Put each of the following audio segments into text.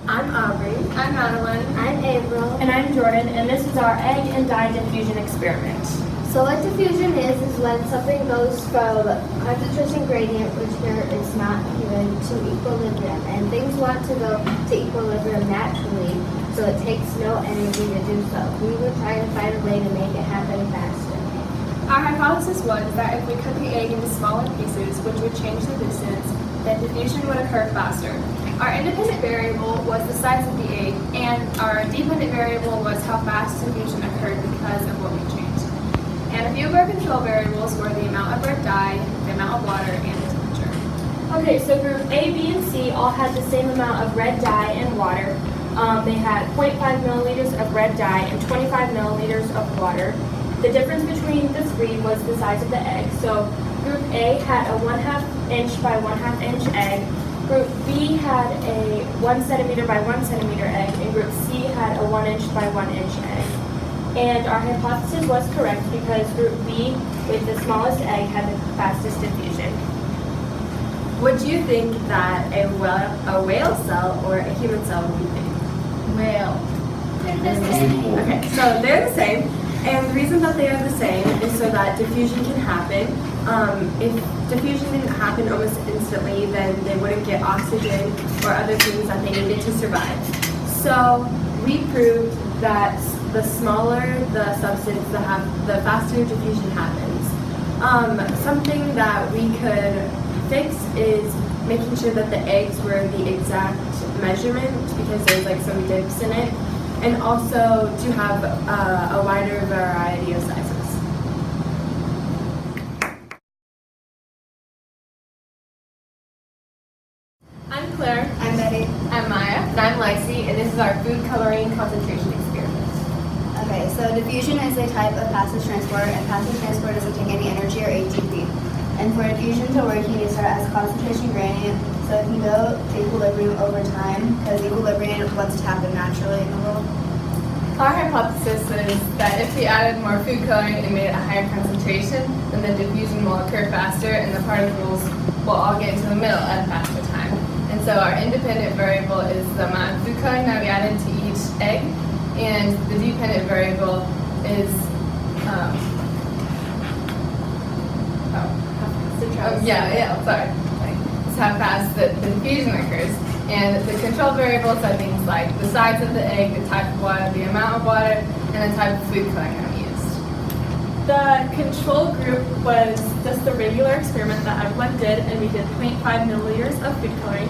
I'm Aubrey. I'm Madeline. I'm April. And I'm Jordan, and this is our egg and dye diffusion experiment. So what diffusion is when something goes from concentration gradient, which there is not even, to equilibrium. And things want to go to equilibrium naturally, so it takes no energy to do so. We were trying to find a way to make it happen faster. Our hypothesis was that if we cut the egg into smaller pieces, which would change the distance, then diffusion would occur faster. Our independent variable was the size of the egg, and our dependent variable was how fast diffusion occurred because of what we changed. And a few of our control variables were the amount of red dye, the amount of water, and the temperature. Okay, so group A, B, and C all had the same amount of red dye and water. They had 0.5 milliliters of red dye and 25 milliliters of water. The difference between the three was the size of the egg. So group A had a 1/2 inch by 1/2 inch egg. Group B had a 1 centimeter by 1 centimeter egg, and group C had a 1 inch by 1 inch egg. And our hypothesis was correct because group B, with the smallest egg, had the fastest diffusion. Would you think that a whale cell or a human cell would be big? Whale. Okay, so they're the same. And the reason that they are the same is so that diffusion can happen. If diffusion didn't happen almost instantly, then they wouldn't get oxygen or other things that they needed to survive. So we proved that the smaller the substance, the faster diffusion happens. Something that we could fix is making sure that the eggs were the exact measurement because there's like some dips in it, and also to have a wider variety of sizes. I'm Claire. I'm Betty. I'm Maya. And I'm Lexi, and this is our food coloring concentration experiment. Okay, so diffusion is a type of passive transport, and passive transport doesn't take any energy or ATP. And for diffusion to work, you need to start as a concentration gradient, so it can go to equilibrium over time, because equilibrium is what's to happen naturally in the world. Our hypothesis is that if we added more food coloring and made it a higher concentration, then the diffusion will occur faster and the particles will all get into the middle at a faster time. And so our independent variable is the amount of food coloring that we added to each egg, and the dependent variable is it's how fast the diffusion occurs. And the control variables are things like the size of the egg, the type of water, the amount of water, and the type of food coloring that we used. The control group was just the regular experiment that everyone did, and we did 0.5 milliliters of food coloring.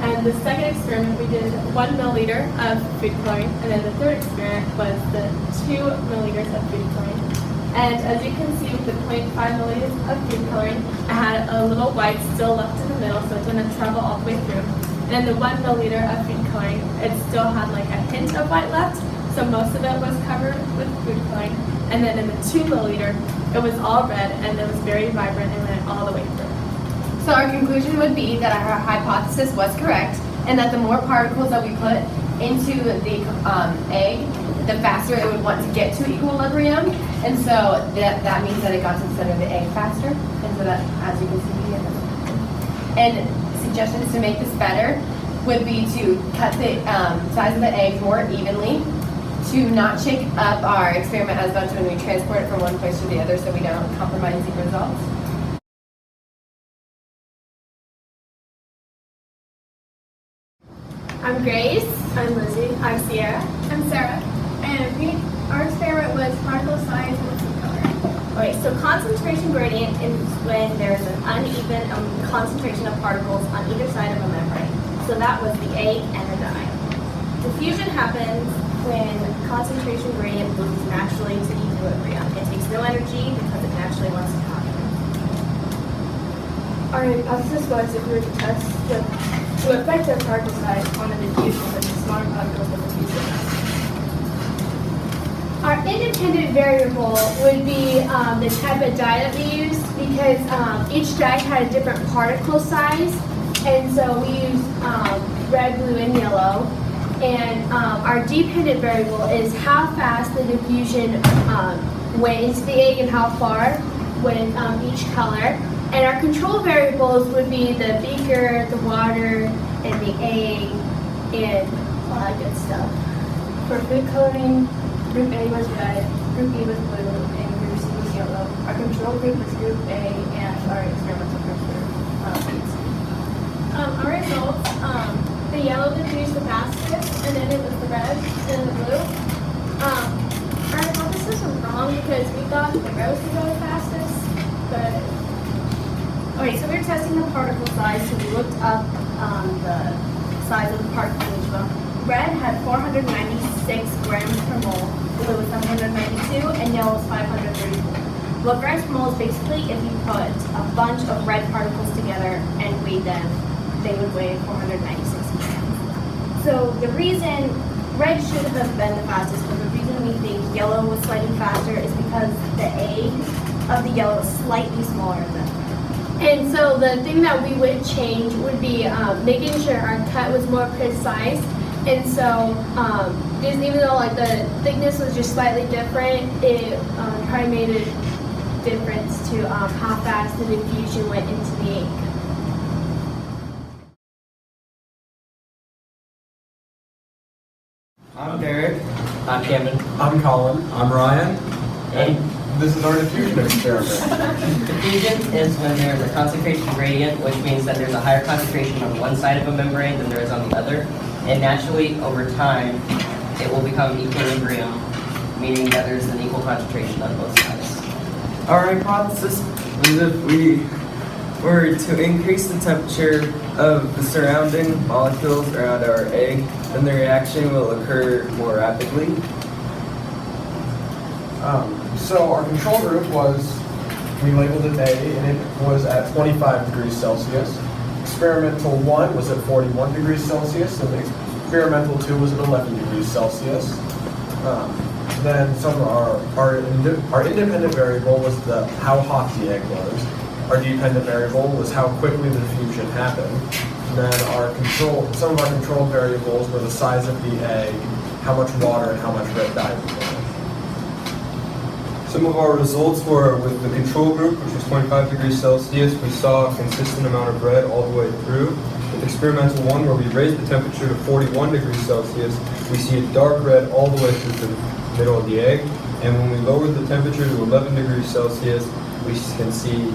And the second experiment, we did 1 milliliter of food coloring, and then the third experiment was the 2 milliliters of food coloring. And as you can see with the 0.5 milliliters of food coloring, I had a little white still left in the middle, so it didn't travel all the way through. And then the 1 milliliter of food coloring, it still had like a hint of white left, so most of it was covered with food coloring. And then in the 2 milliliter, it was all red, and it was very vibrant and went all the way through. So our conclusion would be that our hypothesis was correct, and that the more particles that we put into the egg, the faster it would want to get to equilibrium, and so that means that it got to the center of the egg faster, and so that, as you can see here. And suggestions to make this better would be to cut the size of the egg more evenly, to not shake up our experiment as much when we transport it from one place to the other so we don't compromise the results. I'm Grace. I'm Lizzie. I'm Sierra. I'm Sarah. And our experiment was particle size and food coloring. Okay, so concentration gradient is when there's an uneven concentration of particles on either side of a membrane. So that was the egg and the dye. Diffusion happens when concentration gradient moves naturally to equilibrium. It takes no energy because it naturally wants to happen. Our hypothesis was if we were to test to affect the particle size on the diffusion, then the smaller particles would diffuse the best. Our independent variable would be the type of dye that we used, because each dye had a different particle size, and so we used red, blue, and yellow. And our dependent variable is how fast the diffusion went into the egg and how far with each color. And our control variables would be the beaker, the water, and the egg, and all that good stuff. For food coloring, Group A was red, Group B was blue, and Group C was yellow. Our control group was Group A, and our experimental group were B and C. Our results, The yellow diffused the fastest, and then it was the red, and then the blue. Our hypothesis was wrong because we thought the red would go the fastest, but Okay, so we were testing the particle size, so we looked up the size of the particle in each one. Red had 496 grams per mole, blue was 792, and yellow was 534. Well, grams per mole is basically if you put a bunch of red particles together and weighed them, they would weigh 496 grams. So the reason red should have been the fastest, but the reason we think yellow was slightly faster is because the egg of the yellow is slightly smaller than red. And so the thing that we would change would be making sure our cut was more precise. And so just even though like the thickness was just slightly different, it probably made a difference to how fast the diffusion went into the ink. I'm Derek. I'm Cameron. I'm Colin. I'm Ryan. And This is our diffusion experiment. diffusion is when there's a concentration gradient, which means that there's a higher concentration on one side of a membrane than there is on the other. And naturally, over time, it will become equilibrium, meaning that there's an equal concentration on both sides. Our hypothesis was if we were to increase the temperature of the surrounding molecules around our egg, then the reaction will occur more rapidly. So our control group was, we labeled it A, and it was at 25 degrees Celsius. Experimental 1 was at 41 degrees Celsius, and experimental 2 was at 11 degrees Celsius. Then some of our independent variable was how hot the egg was. Our dependent variable was how quickly the diffusion happened. And then some of our control variables were the size of the egg, how much water, and how much red dye was there. Some of our results were with the control group, which was 25 degrees Celsius. We saw a consistent amount of red all the way through. With experimental 1, where we raised the temperature to 41 degrees Celsius, we see a dark red all the way through the middle of the egg. And when we lowered the temperature to 11 degrees Celsius, we can see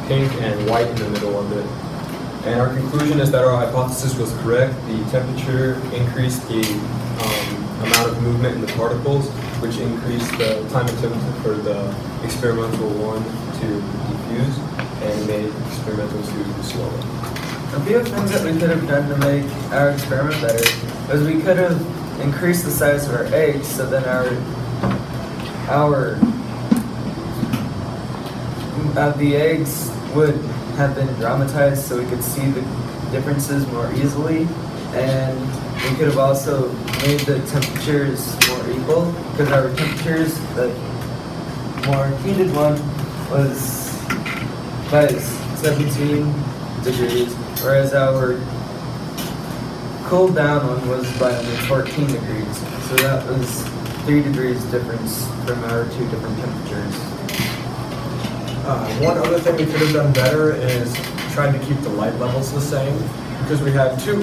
pink and white in the middle of it. And our conclusion is that our hypothesis was correct. The temperature increased the amount of movement in the particles, which increased the time it took for the experimental 1 to diffuse and made experimental 2 slower. A few things that we could have done to make our experiment better was we could have increased the size of our eggs so then the eggs would have been dramatized so we could see the differences more easily, and we could have also made the temperatures more equal because our temperatures, the more heated one was by 17 degrees, whereas our cooled down one was by only 14 degrees. So that was 3 degrees difference from our two different temperatures. One other thing we could have done better is trying to keep the light levels the same, because we had two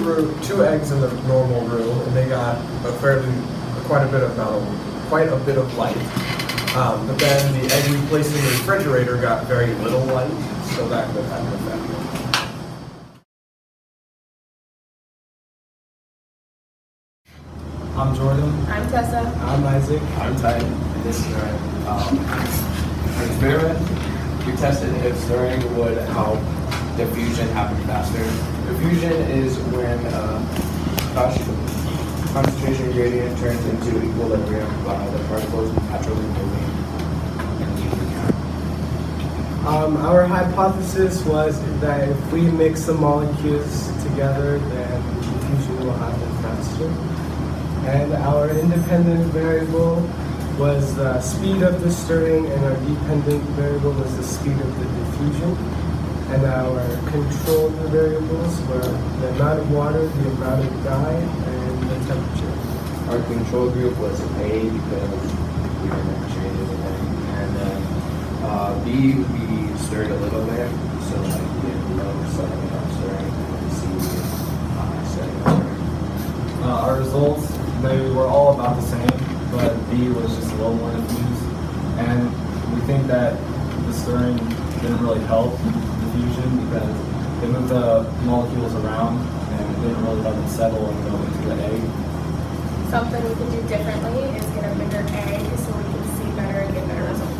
eggs in the normal room, and they got quite a bit of light. But then the egg we placed in the refrigerator got very little light, so that could have had an effect. I'm Jordan. I'm Tessa. I'm Isaac. I'm tight. And this is our experiment. We tested if stirring would help diffusion happen faster. Diffusion is when concentration gradient turns into equilibrium by the particles naturally moving in the Our hypothesis was that if we mix the molecules together, then diffusion will happen faster. And our independent variable was the speed of the stirring, and our dependent variable was the speed of the diffusion. And our control variables were the amount of water, the amount of dye, and the temperature. Our control group was A because we didn't change anything. And then B, we stirred a little bit, so like we did low, so without stirring, and C, stirring. Our results, they were all about the same, but B was just a little more diffused. And we think that the stirring didn't really help diffusion because it moved the molecules around and it didn't really let them settle and go into the egg. Something we could do differently is get a bigger egg so we can see better and get better results.